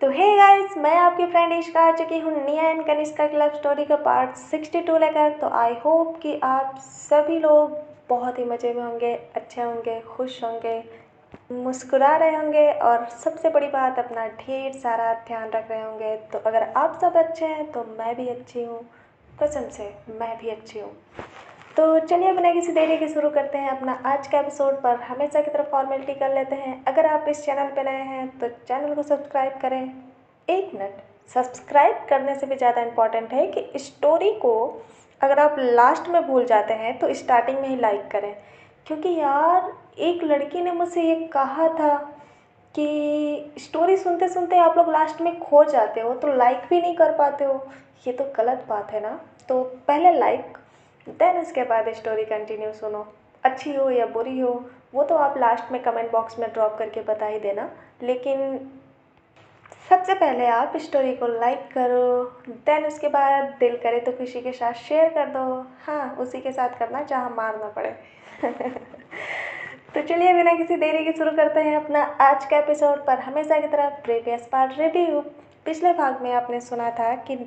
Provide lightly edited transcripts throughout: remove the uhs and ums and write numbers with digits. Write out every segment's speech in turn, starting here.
तो hey guys, मैं आपकी फ्रेंड इश्का आ चुकी हूँ निया एंड कनिष्का की लव स्टोरी का पार्ट 62 लेकर। तो आई होप कि आप सभी लोग बहुत ही मज़े में होंगे, अच्छे होंगे, खुश होंगे, मुस्कुरा रहे होंगे और सबसे बड़ी बात अपना ढेर सारा ध्यान रख रहे होंगे। तो अगर आप सब अच्छे हैं तो मैं भी अच्छी हूँ, कसम से मैं भी अच्छी हूँ। तो चलिए बिना किसी देरी के शुरू करते हैं अपना आज का एपिसोड। पर हमेशा की तरफ फॉर्मेलिटी कर लेते हैं। अगर आप इस चैनल पर नए हैं तो चैनल को सब्सक्राइब करें। एक मिनट, सब्सक्राइब करने से भी ज़्यादा इम्पॉर्टेंट है कि स्टोरी को अगर आप लास्ट में भूल जाते हैं तो स्टार्टिंग में ही लाइक करें। क्योंकि यार एक लड़की ने मुझसे ये कहा था कि स्टोरी सुनते सुनते आप लोग लास्ट में खो जाते हो तो लाइक भी नहीं कर पाते हो। ये तो गलत बात है ना। तो पहले लाइक, देन उसके बाद स्टोरी कंटिन्यू सुनो। अच्छी हो या बुरी हो वो तो आप लास्ट में कमेंट बॉक्स में ड्रॉप करके बता ही देना, लेकिन सबसे पहले आप स्टोरी को लाइक करो, देन उसके बाद दिल करे तो किसी के साथ शेयर कर दो। हाँ, उसी के साथ करना जहाँ मारना पड़े। तो चलिए बिना किसी देरी के शुरू करते हैं अपना आज का एपिसोड। पर हमेशा की तरह प्रीवियस पार्ट रिव्यू। पिछले भाग में आपने सुना था कि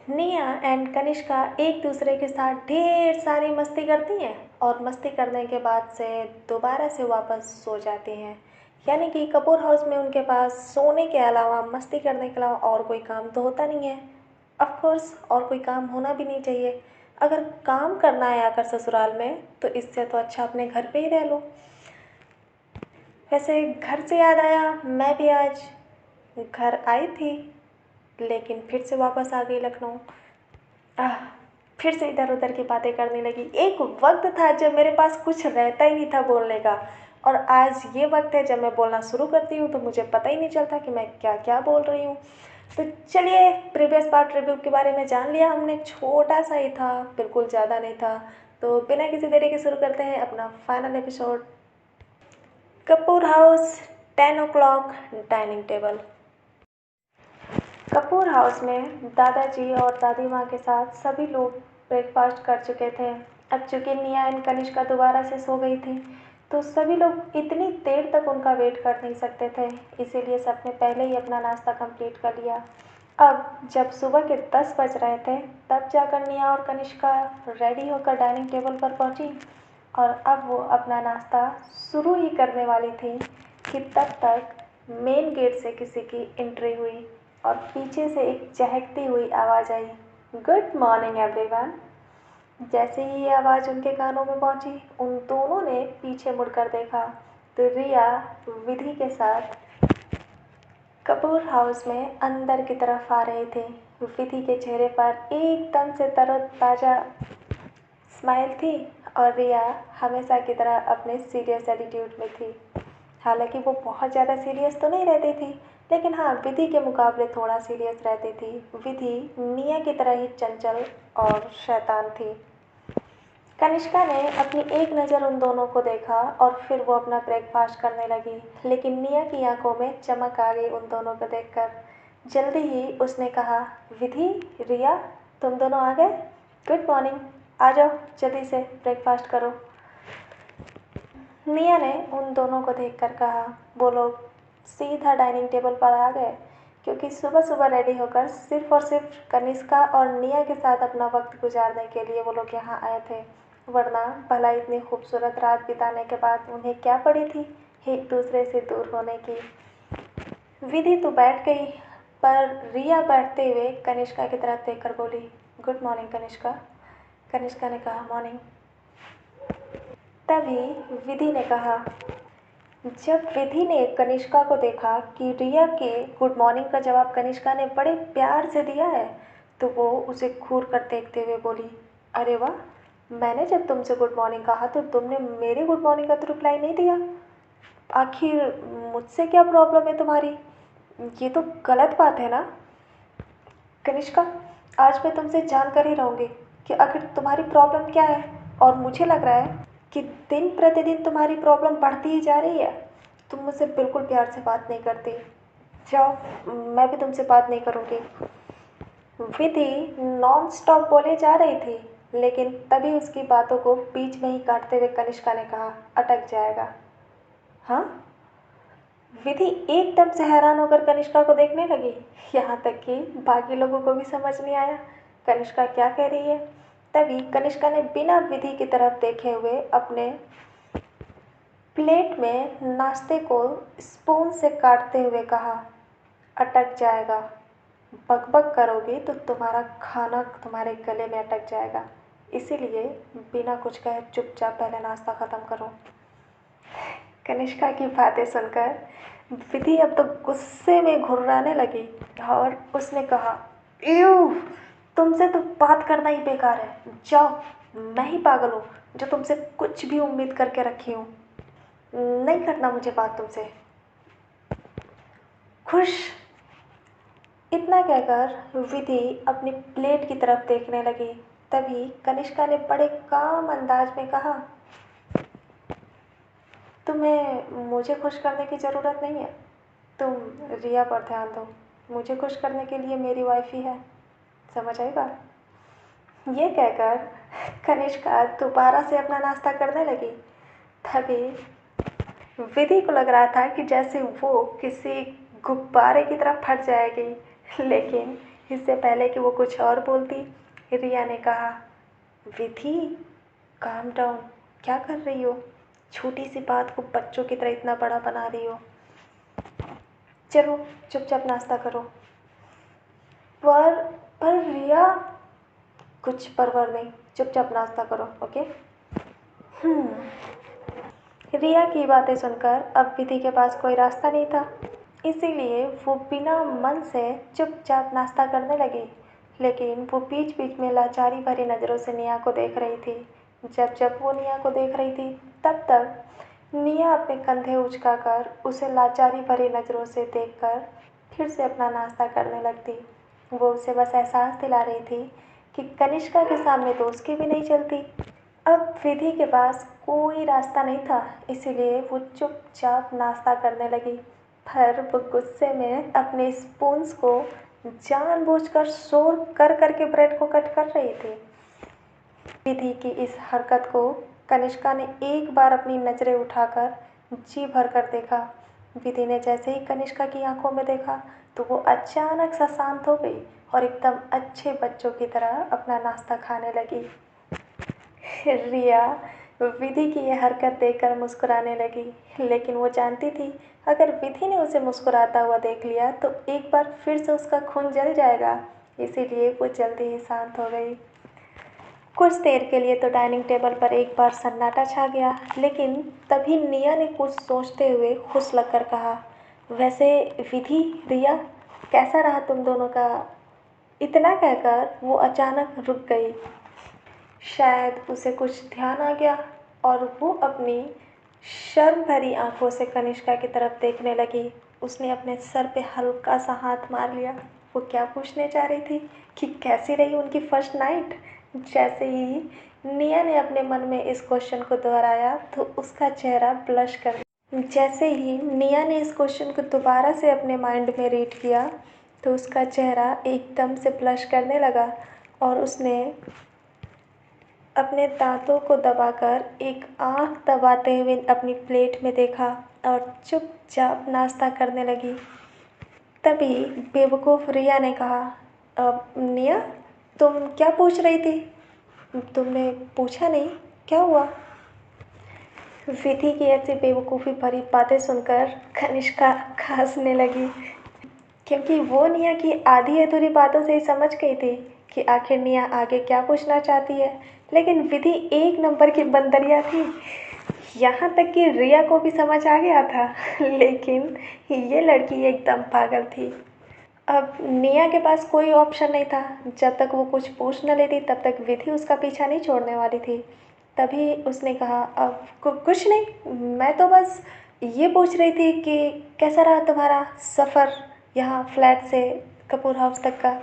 निया एंड कनिष्का एक दूसरे के साथ ढेर सारी मस्ती करती हैं और मस्ती करने के बाद से दोबारा से वापस सो जाती हैं। यानी कि कपूर हाउस में उनके पास सोने के अलावा, मस्ती करने के अलावा और कोई काम तो होता नहीं है। ऑफ कोर्स और कोई काम होना भी नहीं चाहिए। अगर काम करना है आकर ससुराल में तो इससे तो अच्छा अपने घर पे ही रह लो। वैसे घर से याद आया, मैं भी आज घर आई थी लेकिन फिर से वापस आ गई लखनऊ। आह, फिर से इधर उधर की बातें करने लगी। एक वक्त था जब मेरे पास कुछ रहता ही नहीं था बोलने का, और आज ये वक्त है जब मैं बोलना शुरू करती हूँ तो मुझे पता ही नहीं चलता कि मैं क्या क्या बोल रही हूँ। तो चलिए, प्रीवियस पार्ट रिव्यू के बारे में जान लिया हमने, छोटा सा ही था, बिल्कुल ज़्यादा नहीं था। तो बिना किसी देरी के शुरू करते हैं अपना final episode. Kapoor house, 10 o'clock, dining table. Kapoor house में दादाजी और दादी माँ के साथ सभी लोग ब्रेकफास्ट कर चुके थे। अब चूंकि निया एंड कनिष्का दोबारा से सो गई थी तो सभी लोग इतनी देर तक उनका वेट कर नहीं सकते थे, इसीलिए सबने पहले ही अपना नाश्ता कंप्लीट कर लिया। अब जब सुबह के 10 बज रहे थे तब जाकर निया और कनिष्का रेडी होकर डाइनिंग टेबल पर पहुंची, और अब वो अपना नाश्ता शुरू ही करने वाली थी कि तब तक मेन गेट से किसी की एंट्री हुई और पीछे से एक चहकती हुई आवाज़ आई, गुड मॉर्निंग एवरीवन। जैसे ही ये आवाज़ उनके कानों में पहुंची उन दोनों ने पीछे मुड़कर देखा तो रिया विधि के साथ कपूर हाउस में अंदर की तरफ आ रहे थे। विधि के चेहरे पर एकदम से तरोताज़ा स्माइल थी और रिया हमेशा की तरह अपने सीरियस एटीट्यूड में थी। हालांकि वो बहुत ज़्यादा सीरियस तो नहीं रहती थी, लेकिन हाँ, विधि के मुकाबले थोड़ा सीरियस रहती थी। विधि निया की तरह ही चंचल और शैतान थी। कनिष्का ने अपनी एक नज़र उन दोनों को देखा और फिर वो अपना ब्रेकफास्ट करने लगी, लेकिन निया की आंखों में चमक आ गई उन दोनों को देखकर। जल्दी ही उसने कहा, विधि, रिया, तुम दोनों आ गए? गुड मॉर्निंग, आ जाओ जल्दी से ब्रेकफास्ट करो। निया ने उन दोनों को देखकर कहा। वो लोग सीधा डाइनिंग टेबल पर आ गए, क्योंकि सुबह सुबह रेडी होकर सिर्फ और सिर्फ कनिष्का और निया के साथ अपना वक्त गुजारने के लिए वो लोग यहाँ आए थे। वरना भला इतनी खूबसूरत रात बिताने के बाद उन्हें क्या पड़ी थी एक दूसरे से दूर होने की। विधि तो बैठ गई, पर रिया बैठते हुए कनिष्का की तरफ देखकर बोली, गुड मॉर्निंग कनिष्का। कनिष्का ने कहा, मॉर्निंग। तभी विधि ने कहा। जब विधि ने कनिष्का को देखा कि रिया के गुड मॉर्निंग का जवाब कनिष्का ने बड़े प्यार से दिया है तो वो उसे घूर कर देखते हुए बोली, अरे वाह, मैंने जब तुमसे गुड मॉर्निंग कहा तो तुमने मेरे गुड मॉर्निंग का तो रिप्लाई नहीं दिया। आखिर मुझसे क्या प्रॉब्लम है तुम्हारी? ये तो गलत बात है ना। कनिष्का, आज मैं तुमसे जान कर ही रहूँगी कि आखिर तुम्हारी प्रॉब्लम क्या है। और मुझे लग रहा है कि दिन प्रतिदिन तुम्हारी प्रॉब्लम बढ़ती ही जा रही है। तुम मुझसे बिल्कुल प्यार से बात नहीं करती। जाओ, मैं भी तुमसे बात नहीं करूँगी। विधि नॉन स्टॉप बोले जा रही थी, लेकिन तभी उसकी बातों को बीच में ही काटते हुए कनिष्का ने कहा, अटक जाएगा। हाँ, विधि एकदम से हैरान होकर कनिष्का को देखने लगी। यहाँ तक कि बाकी लोगों को भी समझ नहीं आया कनिष्का क्या कह रही है। तभी कनिष्का ने बिना विधि की तरफ देखे हुए अपने प्लेट में नाश्ते को स्पून से काटते हुए कहा, अटक जाएगा, बकबक करोगी तो तुम्हारा खाना तुम्हारे गले में अटक जाएगा, इसीलिए बिना कुछ कहे चुपचाप पहले नाश्ता ख़त्म करो। कनिष्का की बातें सुनकर विधि अब तो गुस्से में घुर्राने लगी और उसने कहा, यू, तुमसे तो बात करना ही बेकार है, जाओ, मैं ही पागल हूँ जो तुमसे कुछ भी उम्मीद करके रखी हूँ, नहीं करना मुझे बात तुमसे। खुश। इतना कहकर विधि अपनी प्लेट की तरफ देखने लगी। तभी कनिष्का ने बड़े काम अंदाज में कहा, तुम्हें मुझे खुश करने की ज़रूरत नहीं है, तुम रिया पर ध्यान दो, मुझे खुश करने के लिए मेरी वाइफ ही है, समझ आई बात। ये कहकर कनिष्का दोबारा से अपना नाश्ता करने लगी। तभी विधि को लग रहा था कि जैसे वो किसी गुब्बारे की तरह फट जाएगी, लेकिन इससे पहले कि वो कुछ और बोलती, रिया ने कहा, विधि, काम डाउन, क्या कर रही हो, छोटी सी बात को बच्चों की तरह इतना बड़ा बना रही हो, चलो चुपचाप नाश्ता करो। पर पर रिया, कुछ परवाह नहीं, चुपचाप नाश्ता करो, ओके। रिया की बातें सुनकर अब विधि के पास कोई रास्ता नहीं था, इसीलिए वो बिना मन से चुपचाप नाश्ता करने लगी। लेकिन वो बीच बीच में लाचारी भरी नज़रों से निया को देख रही थी। जब जब वो निया को देख रही थी तब तब निया अपने कंधे उचकाकर उसे लाचारी भरी नज़रों से देखकर फिर से अपना नाश्ता करने लगती। वो उसे बस एहसास दिला रही थी कि कनिष्का के सामने तो उसकी भी नहीं चलती। अब विधि के पास कोई रास्ता नहीं था, इसीलिए वो चुपचाप नाश्ता करने लगी। पर वो गुस्से में अपने स्पून्स को जानबूझकर शोर कर करके ब्रेड को कट कर रही थी। विधि की इस हरकत को कनिष्का ने एक बार अपनी नज़रें उठाकर जी भर कर देखा। विधि ने जैसे ही कनिष्का की आंखों में देखा तो वो अचानक सा शांत हो गई और एकदम अच्छे बच्चों की तरह अपना नाश्ता खाने लगी। रिया विधि की यह हरकत देखकर मुस्कुराने लगी, लेकिन वो जानती थी अगर विधि ने उसे मुस्कुराता हुआ देख लिया तो एक बार फिर से उसका खून जल जाएगा, इसीलिए वो जल्दी ही शांत हो गई। कुछ देर के लिए तो डाइनिंग टेबल पर एक बार सन्नाटा छा गया, लेकिन तभी निया ने कुछ सोचते हुए खुश लगकर कहा, वैसे विधि, रिया, कैसा रहा तुम दोनों का। इतना कहकर वो अचानक रुक गई। शायद उसे कुछ ध्यान आ गया और वो अपनी शर्म भरी आंखों से कनिष्का की तरफ देखने लगी। उसने अपने सर पे हल्का सा हाथ मार लिया। वो क्या पूछने जा रही थी कि कैसी रही उनकी फर्स्ट नाइट। जैसे ही निया ने अपने मन में इस क्वेश्चन को दोहराया तो उसका चेहरा ब्लश कर जैसे ही निया ने इस क्वेश्चन को दोबारा से अपने माइंड में रीड किया तो उसका चेहरा एकदम से ब्लश करने लगा और उसने अपने दांतों को दबाकर एक आँख दबाते हुए अपनी प्लेट में देखा और चुपचाप नाश्ता करने लगी। तभी बेवकूफ़ रिया ने कहा, अब निया, तुम क्या पूछ रही थी, तुमने पूछा नहीं, क्या हुआ। विधि की ऐसी बेवकूफ़ी भरी बातें सुनकर कनिष्का हंसने लगी, क्योंकि वो निया की आधी अधूरी बातों से ही समझ गई थी कि आखिर निया आगे क्या पूछना चाहती है। लेकिन विधि एक नंबर की बंदरिया थी, यहाँ तक कि रिया को भी समझ आ गया था, लेकिन ये लड़की एकदम पागल थी। अब निया के पास कोई ऑप्शन नहीं था, जब तक वो कुछ पूछ न लेती तब तक विधि उसका पीछा नहीं छोड़ने वाली थी। तभी उसने कहा, अब कुछ नहीं, मैं तो बस ये पूछ रही थी कि कैसा रहा तुम्हारा सफ़र यहाँ फ्लैट से कपूर हाउस तक का।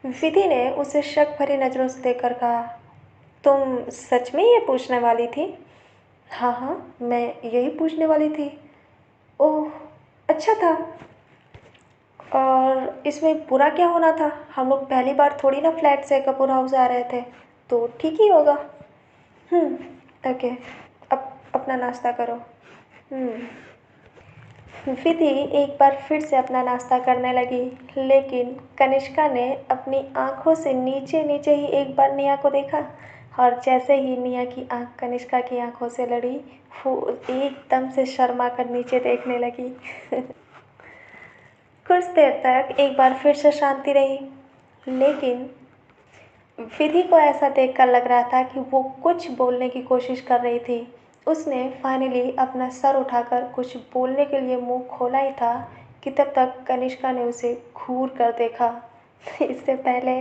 विधि ने उसे शक भरी नज़रों से देखकर कहा, तुम सच में ये पूछने वाली थी। हाँ हाँ, मैं यही पूछने वाली थी। ओह, अच्छा था, और इसमें बुरा क्या होना था, हम लोग पहली बार थोड़ी ना फ्लैट से कपूर हाउस आ रहे थे, तो ठीक ही होगा। ओके, अब अपना नाश्ता करो। विधि एक बार फिर से अपना नाश्ता करने लगी, लेकिन कनिष्का ने अपनी आंखों से नीचे नीचे ही एक बार निया को देखा। और जैसे ही निया की आंख कनिष्का की आंखों से लड़ी, वो एकदम से शर्मा कर नीचे देखने लगी। कुछ देर तक एक बार फिर से शांति रही, लेकिन विधि को ऐसा देखकर लग रहा था कि वो कुछ बोलने की कोशिश कर रही थी। उसने फाइनली अपना सर उठाकर कुछ बोलने के लिए मुंह खोला ही था कि तब तक कनिष्का ने उसे घूर कर देखा। इससे पहले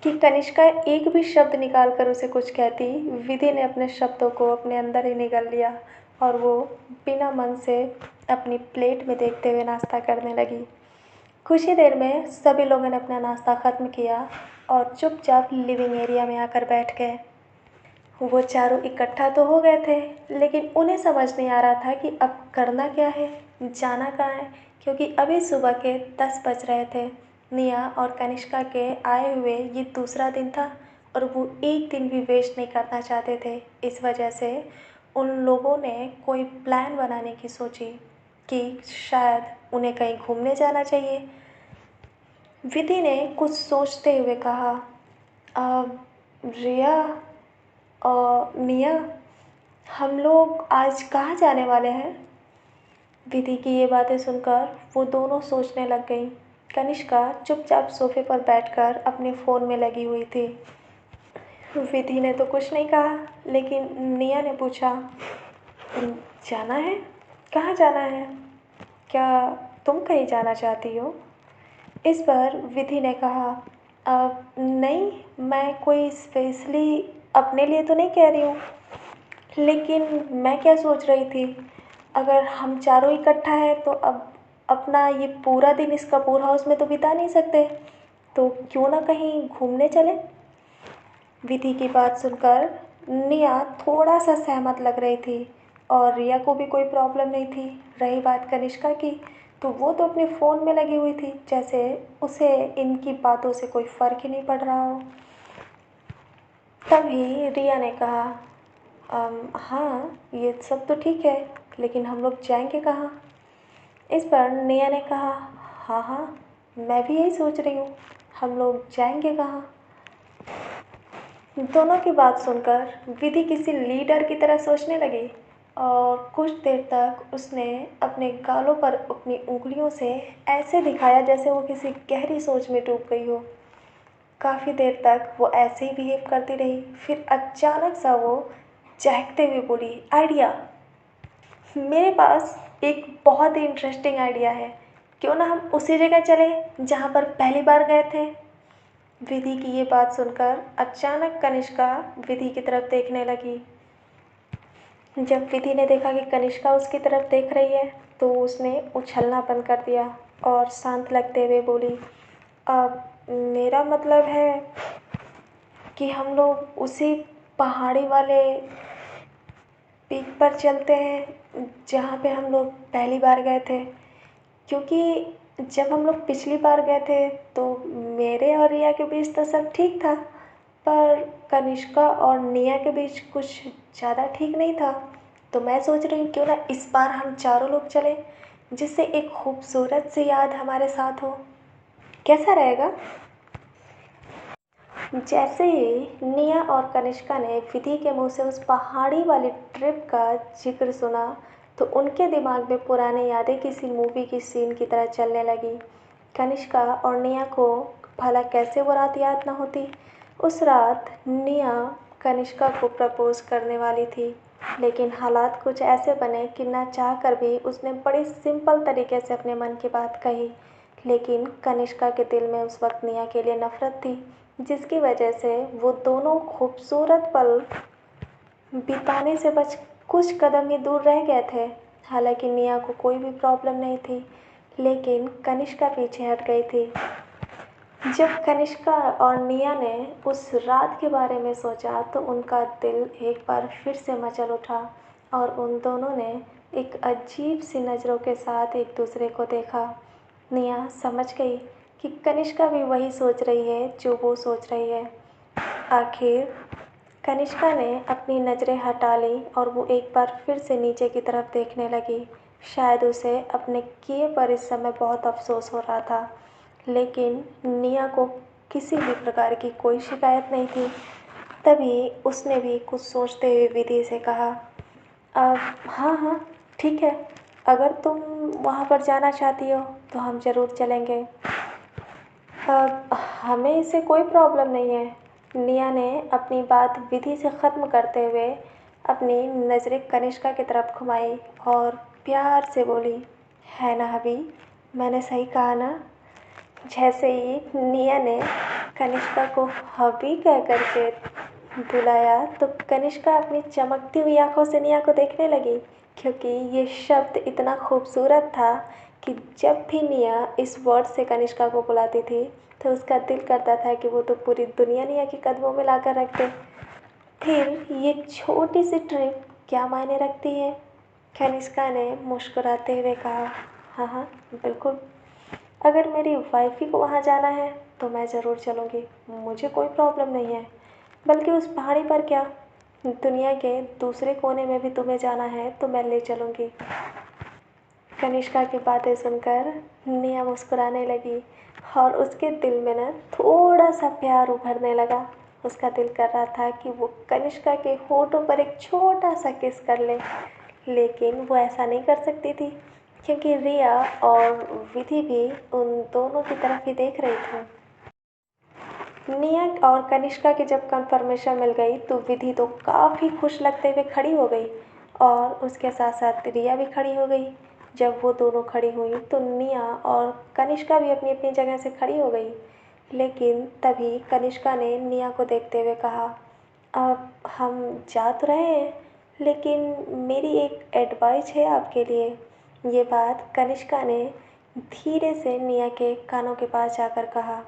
कि कनिष्का एक भी शब्द निकाल कर उसे कुछ कहती, विधि ने अपने शब्दों को अपने अंदर ही निगल लिया और वो बिना मन से अपनी प्लेट में देखते हुए नाश्ता करने लगी। कुछ ही देर में सभी लोगों ने अपना नाश्ता ख़त्म किया और चुपचाप लिविंग एरिया में आकर बैठ गए। वो चारों इकट्ठा तो हो गए थे, लेकिन उन्हें समझ नहीं आ रहा था कि अब करना क्या है, जाना कहाँ है, क्योंकि अभी सुबह के 10 बज रहे थे। निया और कनिष्का के आए हुए ये दूसरा दिन था और वो एक दिन भी वेस्ट नहीं करना चाहते थे। इस वजह से उन लोगों ने कोई प्लान बनाने की सोची कि शायद उन्हें कहीं घूमने जाना चाहिए। विधि ने कुछ सोचते हुए कहा, रिया और निया, हम लोग आज कहाँ जाने वाले हैं?" विधि की ये बातें सुनकर वो दोनों सोचने लग गईं। कनिष्का चुपचाप सोफे पर बैठकर अपने फ़ोन में लगी हुई थी। विधि ने तो कुछ नहीं कहा, लेकिन निया ने पूछा, जाना है? कहाँ जाना है? क्या तुम कहीं जाना चाहती हो?" इस पर विधि ने कहा, नहीं, मैं कोई स्पेशली अपने लिए तो नहीं कह रही हूँ, लेकिन मैं क्या सोच रही थी, अगर हम चारों इकट्ठा हैं तो अब अपना ये पूरा दिन इस कपूर हाउस में तो बिता नहीं सकते, तो क्यों ना कहीं घूमने चलें?" विधि की बात सुनकर निया थोड़ा सा सहमत लग रही थी और रिया को भी कोई प्रॉब्लम नहीं थी। रही बात कनिष्का की, तो वो तो अपने फ़ोन में लगी हुई थी, जैसे उसे इनकी बातों से कोई फ़र्क ही नहीं पड़ रहा हो। तभी रिया ने कहा, हाँ, ये सब तो ठीक है, लेकिन हम लोग जाएंगे कहाँ?" इस पर निया ने कहा, हाँ हाँ, मैं भी यही सोच रही हूँ, हम लोग जाएंगे कहाँ। दोनों की बात सुनकर विधि किसी लीडर की तरह सोचने लगी और कुछ देर तक उसने अपने गालों पर अपनी उंगलियों से ऐसे दिखाया जैसे वो किसी गहरी सोच में डूब गई हो। काफ़ी देर तक वो ऐसे ही बिहेव करती रही, फिर अचानक सा वो चहकते हुए बोली, आइडिया! मेरे पास एक बहुत ही इंटरेस्टिंग आइडिया है। क्यों ना हम उसी जगह चलें जहाँ पर पहली बार गए थे। विधि की ये बात सुनकर अचानक कनिष्का विधि की तरफ देखने लगी। जब विधि ने देखा कि कनिष्का उसकी तरफ देख रही है, तो उसने उछलना बंद कर दिया और शांत लगते हुए बोली, अब मेरा मतलब है कि हम लोग उसी पहाड़ी वाले पीक पर चलते हैं जहाँ पे हम लोग पहली बार गए थे। क्योंकि जब हम लोग पिछली बार गए थे तो मेरे और रिया के बीच तो सब ठीक था, पर कनिष्का और निया के बीच कुछ ज़्यादा ठीक नहीं था। तो मैं सोच रही हूँ क्यों ना इस बार हम चारों लोग चलें, जिससे एक खूबसूरत सी याद हमारे साथ हो। कैसा रहेगा? जैसे ही निया और कनिष्का ने विधि के मुंह से उस पहाड़ी वाली ट्रिप का जिक्र सुना, तो उनके दिमाग में पुरानी यादें किसी मूवी की सीन की तरह चलने लगी। कनिष्का और निया को भला कैसे वो रात याद ना होती। उस रात निया कनिष्का को प्रपोज करने वाली थी, लेकिन हालात कुछ ऐसे बने कि ना चाह कर भी उसने बड़ी सिंपल तरीके से अपने मन की बात कही। लेकिन कनिष्का के दिल में उस वक्त निया के लिए नफ़रत थी, जिसकी वजह से वो दोनों खूबसूरत पल बिताने से बस कुछ कदम ही दूर रह गए थे। हालांकि निया को कोई भी प्रॉब्लम नहीं थी, लेकिन कनिष्का पीछे हट गई थी। जब कनिष्का और निया ने उस रात के बारे में सोचा, तो उनका दिल एक बार फिर से मचल उठा और उन दोनों ने एक अजीब सी नज़रों के साथ एक दूसरे को देखा। निया समझ गई कि कनिष्का भी वही सोच रही है जो वो सोच रही है। आखिर कनिष्का ने अपनी नज़रें हटा ली और वो एक बार फिर से नीचे की तरफ देखने लगी। शायद उसे अपने किए पर इस समय बहुत अफसोस हो रहा था, लेकिन निया को किसी भी प्रकार की कोई शिकायत नहीं थी। तभी उसने भी कुछ सोचते हुए विधि से कहा, हाँ हाँ ठीक है, अगर तुम वहाँ पर जाना चाहती हो तो हम ज़रूर चलेंगे। हमें इससे कोई प्रॉब्लम नहीं है। निया ने अपनी बात विधि से ख़त्म करते हुए अपनी नज़रें कनिष्का की तरफ घुमाई और प्यार से बोली, है ना हबी, मैंने सही कहा ना। जैसे ही निया ने कनिष्का को हबी कह करके बुलाया तो कनिष्का अपनी चमकती हुई आंखों से निया को देखने लगी, क्योंकि ये शब्द इतना खूबसूरत था कि जब भी निया इस वर्ड से कनिष्का को बुलाती थी तो उसका दिल करता था कि वो तो पूरी दुनिया निया के कदमों में लाकर रख दे। फिर ये छोटी सी ट्रिप क्या मायने रखती है? कनिष्का ने मुस्कुराते हुए कहा, हाँ हाँ बिल्कुल, अगर मेरी वाइफी को वहाँ जाना है तो मैं ज़रूर चलूँगी, मुझे कोई प्रॉब्लम नहीं है। बल्कि उस पहाड़ी पर क्या, दुनिया के दूसरे कोने में भी तुम्हें जाना है तो मैं ले चलूँगी। कनिष्का की बातें सुनकर निया मुस्कुराने लगी और उसके दिल में ना थोड़ा सा प्यार उभरने लगा। उसका दिल कर रहा था कि वो कनिष्का के होठों पर एक छोटा सा किस कर ले, लेकिन वो ऐसा नहीं कर सकती थी क्योंकि रिया और विधि भी उन दोनों की तरफ ही देख रही थी। निया और कनिष्का की जब कंफर्मेशन मिल गई तो विधि तो काफ़ी खुश लगते हुए खड़ी हो गई और उसके साथ साथ रिया भी खड़ी हो गई। जब वो दोनों खड़ी हुई तो निया और कनिष्का भी अपनी अपनी जगह से खड़ी हो गई, लेकिन तभी कनिष्का ने निया को देखते हुए कहा, अब हम जा तो रहे हैं, लेकिन मेरी एक एडवाइस है आपके लिए। ये बात कनिष्का ने धीरे से निया के कानों के पास जाकर कहा।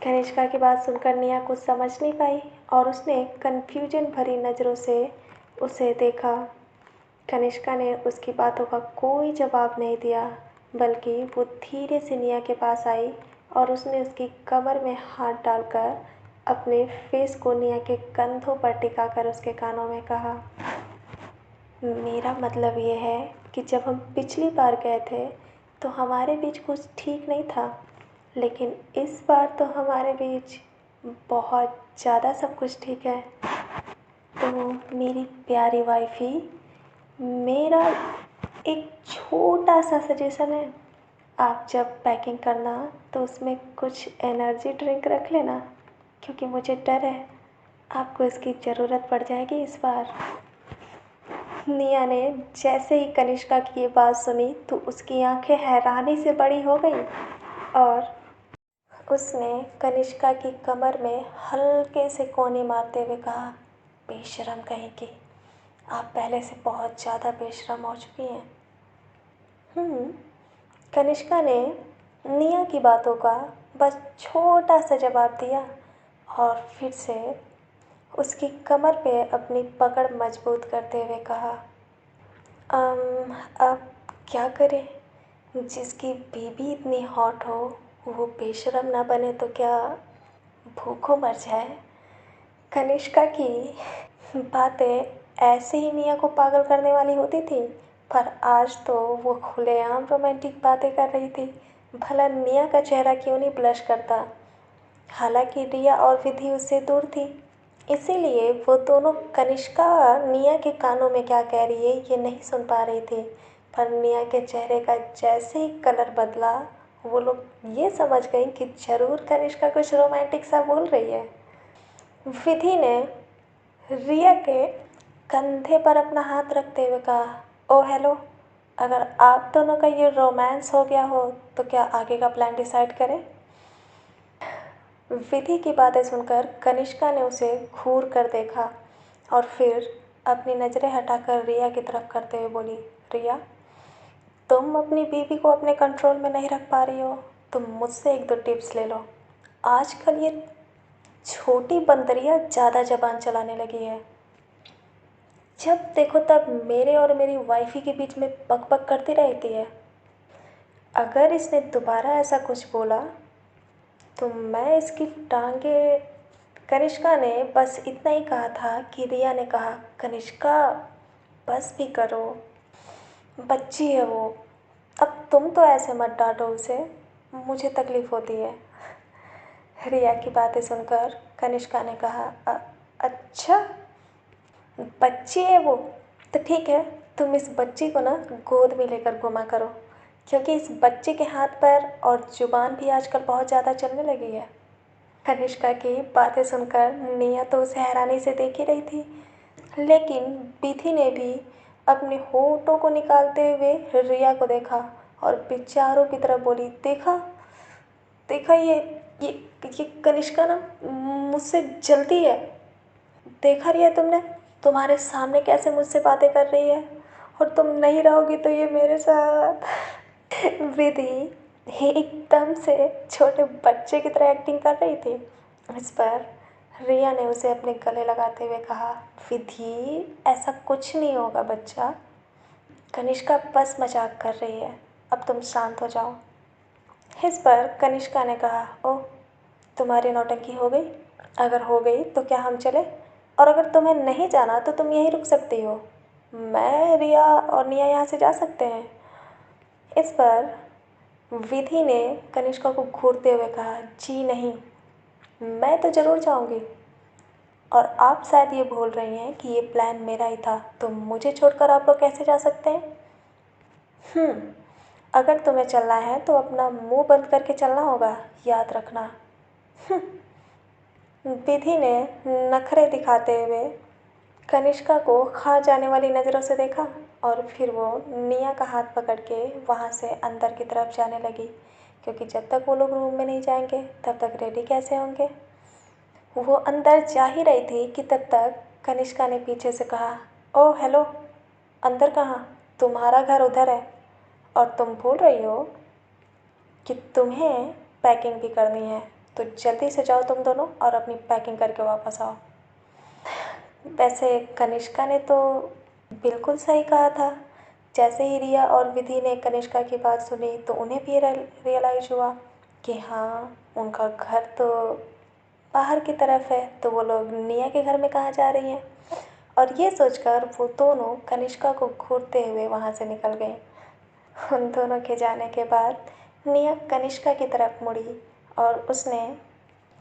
कनिष्का की बात सुनकर निया कुछ समझ नहीं पाई और उसने कन्फ्यूजन भरी नज़रों से उसे देखा। कनिष्का ने उसकी बातों का कोई जवाब नहीं दिया, बल्कि वो धीरे से निया के पास आई और उसने उसकी कमर में हाथ डालकर अपने फेस को निया के कंधों पर टिकाकर उसके कानों में कहा, मेरा मतलब ये है कि जब हम पिछली बार गए थे तो हमारे बीच कुछ ठीक नहीं था, लेकिन इस बार तो हमारे बीच बहुत ज़्यादा सब कुछ ठीक है। तो मेरी प्यारी वाइफी, मेरा एक छोटा सा सजेशन है, आप जब पैकिंग करना तो उसमें कुछ एनर्जी ड्रिंक रख लेना, क्योंकि मुझे डर है आपको इसकी ज़रूरत पड़ जाएगी इस बार। निया ने जैसे ही कनिष्का की ये बात सुनी तो उसकी आंखें हैरानी से बड़ी हो गई और उसने कनिष्का की कमर में हल्के से कोने मारते हुए कहा, बेशरम कहीं की, आप पहले से बहुत ज़्यादा बेशरम हो चुकी हैं। कनिष्का ने निया की बातों का बस छोटा सा जवाब दिया और फिर से उसकी कमर पे अपनी पकड़ मजबूत करते हुए कहा, अब क्या करें, जिसकी बीबी इतनी हॉट हो वो बेशरम ना बने तो क्या भूखों मर जाए। कनिष्का की बातें ऐसे ही निया को पागल करने वाली होती थी, पर आज तो वो खुलेआम रोमांटिक बातें कर रही थी। भला निया का चेहरा क्यों नहीं ब्लश करता। हालांकि रिया और विधि उससे दूर थी, इसीलिए वो दोनों कनिष्का निया के कानों में क्या कह रही है ये नहीं सुन पा रही थी। पर निया के चेहरे का जैसे ही कलर बदला वो लोग ये समझ गई कि ज़रूर कनिष्का कुछ रोमांटिक सा बोल रही है। विधि ने रिया के कंधे पर अपना हाथ रखते हुए कहा, ओ हेलो, अगर आप दोनों का ये रोमांस हो गया हो तो क्या आगे का प्लान डिसाइड करें। विधि की बातें सुनकर कनिष्का ने उसे घूर कर देखा और फिर अपनी नज़रें हटाकर रिया की तरफ करते हुए बोली, रिया, तुम अपनी बीवी को अपने कंट्रोल में नहीं रख पा रही हो, तुम मुझसे एक दो टिप्स ले लो। आजकल ये छोटी बंदरियाँ ज़्यादा ज़बान चलाने लगी है, जब देखो तब मेरे और मेरी वाइफी के बीच में बक बक करती रहती है। अगर इसने दोबारा ऐसा कुछ बोला तो मैं इसकी टांगे। कनिष्का ने बस इतना ही कहा था कि रिया ने कहा, कनिष्का बस भी करो। बच्ची है वो। अब तुम तो ऐसे मत डांटो उसे, मुझे तकलीफ़ होती है। रिया की बातें सुनकर कनिष्का ने कहा, अच्छा, बच्ची है वो, तो ठीक है, तुम इस बच्ची को ना गोद में लेकर घुमा करो, क्योंकि इस बच्चे के हाथ पैर और जुबान भी आजकल बहुत ज़्यादा चलने लगी है। कनिष्का की बातें सुनकर निया तो उसे हैरानी से देख ही रही थी, लेकिन विधि ने भी अपने होठों को निकालते हुए रिया को देखा और चारों की तरफ बोली, देखा, देखा, ये ये कनिष्का ना मुझसे जलती है। देखा रिया तुमने, तुम्हारे सामने कैसे मुझसे बातें कर रही है, और तुम नहीं रहोगी तो ये मेरे साथ। विधि एकदम से छोटे बच्चे की तरह एक्टिंग कर रही थी। इस पर रिया ने उसे अपने गले लगाते हुए कहा, विधि, ऐसा कुछ नहीं होगा बच्चा, कनिष्का बस मजाक कर रही है, अब तुम शांत हो जाओ। इस पर कनिष्का ने कहा, ओह, तुम्हारी नौटंकी हो गई? अगर हो गई तो क्या हम चले? और अगर तुम्हें नहीं जाना तो तुम यहीं रुक सकती हो, मैं, रिया और निया यहाँ से जा सकते हैं। इस पर विधि ने कनिष्का को घूरते हुए कहा, जी नहीं, मैं तो ज़रूर जाऊंगी, और आप शायद ये भूल रही हैं कि ये प्लान मेरा ही था, तो मुझे छोड़कर आप लोग कैसे जा सकते हैं? अगर तुम्हें चलना है तो अपना मुंह बंद करके चलना होगा, याद रखना। विधि ने नखरे दिखाते हुए कनिष्का को खा जाने वाली नज़रों से देखा, और फिर वो निया का हाथ पकड़ के वहाँ से अंदर की तरफ जाने लगी, क्योंकि जब तक वो लोग रूम में नहीं जाएंगे तब तक रेडी कैसे होंगे। वो अंदर जा ही रही थी कि तब तक कनिष्का ने पीछे से कहा, ओह हेलो, अंदर कहाँ, तुम्हारा घर उधर है, और तुम भूल रही हो कि तुम्हें पैकिंग भी करनी है, तो जल्दी से जाओ तुम दोनों और अपनी पैकिंग करके वापस आओ। वैसे कनिष्का ने तो बिल्कुल सही कहा था। जैसे ही रिया और विधि ने कनिष्का की बात सुनी तो उन्हें भी रियलाइज़ हुआ कि हाँ, उनका घर तो बाहर की तरफ है, तो वो लोग निया के घर में कहाँ जा रही हैं। और ये सोचकर वो दोनों कनिष्का को घूरते हुए वहाँ से निकल गए। उन दोनों के जाने के बाद निया कनिष्का की तरफ मुड़ी और उसने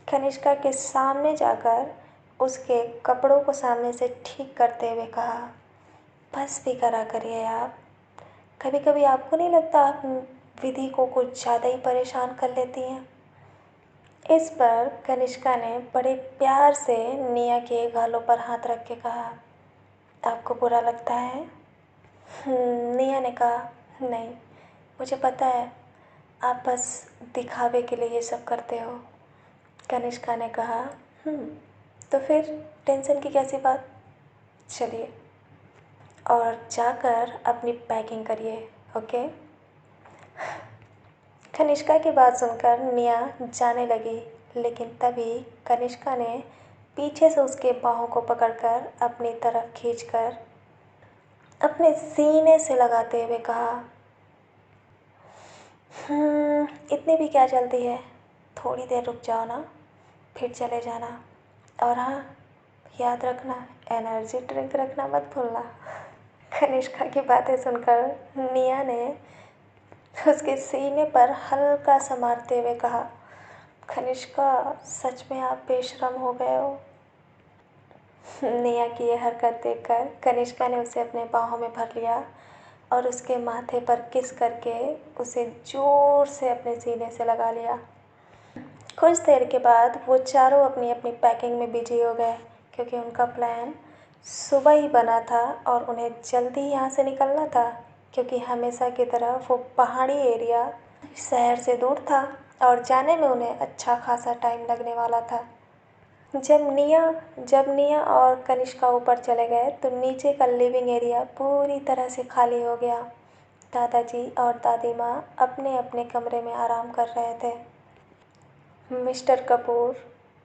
कनिष्का के सामने जाकर उसके कपड़ों को सामने से ठीक करते हुए कहा, बस भी करा करिए आप, कभी कभी आपको नहीं लगता आप विधि को कुछ ज़्यादा ही परेशान कर लेती हैं? इस पर कनिष्का ने बड़े प्यार से निया के गालों पर हाथ रख के कहा, आपको बुरा लगता है? निया ने कहा, नहीं, मुझे पता है, आप बस दिखावे के लिए ये सब करते हो। कनिष्का ने कहा, तो फिर टेंशन की कैसी बात, चलिए और जाकर अपनी पैकिंग करिए, ओके। कनिष्का की बात सुनकर निया जाने लगी, लेकिन तभी कनिष्का ने पीछे से उसके बाहों को पकड़कर अपनी तरफ खींचकर अपने सीने से लगाते हुए कहा, इतनी भी क्या जल्दी है, थोड़ी देर रुक जाओ ना, फिर चले जाना, और हाँ, याद रखना, एनर्जी ड्रिंक रखना मत भूलना। कनिष्का की बातें सुनकर निया ने उसके सीने पर हल्का सा मारते हुए कहा, कनिष्का, सच में आप बेशरम हो गए हो। निया की यह हरकत देखकर कनिष्का ने उसे अपने बाहों में भर लिया और उसके माथे पर किस करके उसे जोर से अपने सीने से लगा लिया। कुछ देर के बाद वो चारों अपनी अपनी पैकिंग में बिजी हो गए, क्योंकि उनका प्लान सुबह ही बना था और उन्हें जल्दी यहाँ से निकलना था, क्योंकि हमेशा की तरह वो पहाड़ी एरिया शहर से दूर था और जाने में उन्हें अच्छा खासा टाइम लगने वाला था। जब निया और कनिष्का ऊपर चले गए तो नीचे का लिविंग एरिया पूरी तरह से खाली हो गया। दादाजी और दादी माँ अपने अपने कमरे में आराम कर रहे थे। Mister Kapoor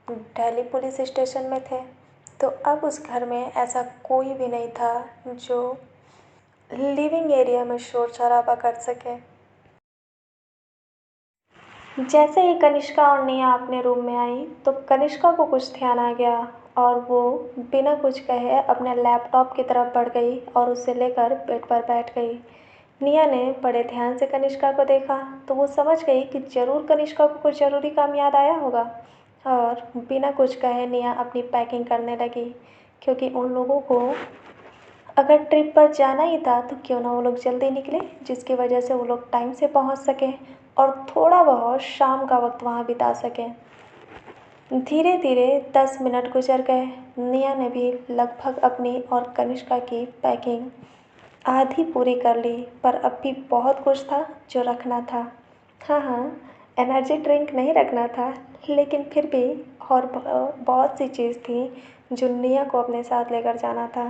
Delhi police station में थे, तो अब उस घर में ऐसा कोई भी नहीं था जो लिविंग एरिया में शोर शराबा कर सके। जैसे ही कनिष्का और निया अपने रूम में आई तो कनिष्का को कुछ ध्यान आ गया और वो बिना कुछ कहे अपने लैपटॉप की तरफ बढ़ गई और उसे लेकर बेड पर बैठ गई। निया ने बड़े ध्यान से कनिष्का को देखा तो वो समझ गई कि जरूर कनिष्का को कुछ ज़रूरी काम याद आया होगा। और बिना कुछ कहे निया अपनी पैकिंग करने लगी, क्योंकि उन लोगों को अगर ट्रिप पर जाना ही था तो क्यों ना वो लोग जल्दी निकले, जिसकी वजह से वो लोग टाइम से पहुंच सकें और थोड़ा बहुत शाम का वक्त वहां बिता सकें। धीरे धीरे 10 मिनट गुजर गए। निया ने भी लगभग अपनी और कनिष्का की पैकिंग आधी पूरी कर ली, पर अब भी बहुत कुछ था जो रखना था। हाँ हाँ, एनर्जी ड्रिंक नहीं रखना था, लेकिन फिर भी और बहुत सी चीज़ थी जो निया को अपने साथ लेकर जाना था।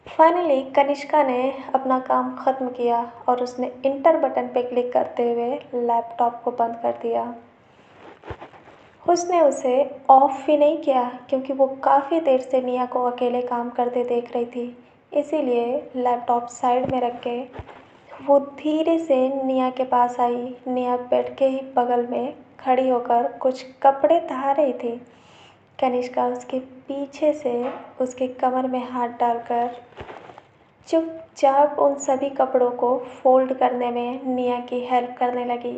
फाइनली कनिष्का ने अपना काम ख़त्म किया और उसने इंटर बटन पे क्लिक करते हुए लैपटॉप को बंद कर दिया। उसने उसे ऑफ भी नहीं किया, क्योंकि वो काफ़ी देर से निया को अकेले काम करते देख रही थी। इसीलिए लैपटॉप साइड में रख के वो धीरे से निया के पास आई। निया बेड के ही बगल में खड़ी होकर कुछ कपड़े तहा रही थी। कनिष्का उसके पीछे से उसके कमर में हाथ डालकर चुपचाप उन सभी कपड़ों को फोल्ड करने में निया की हेल्प करने लगी।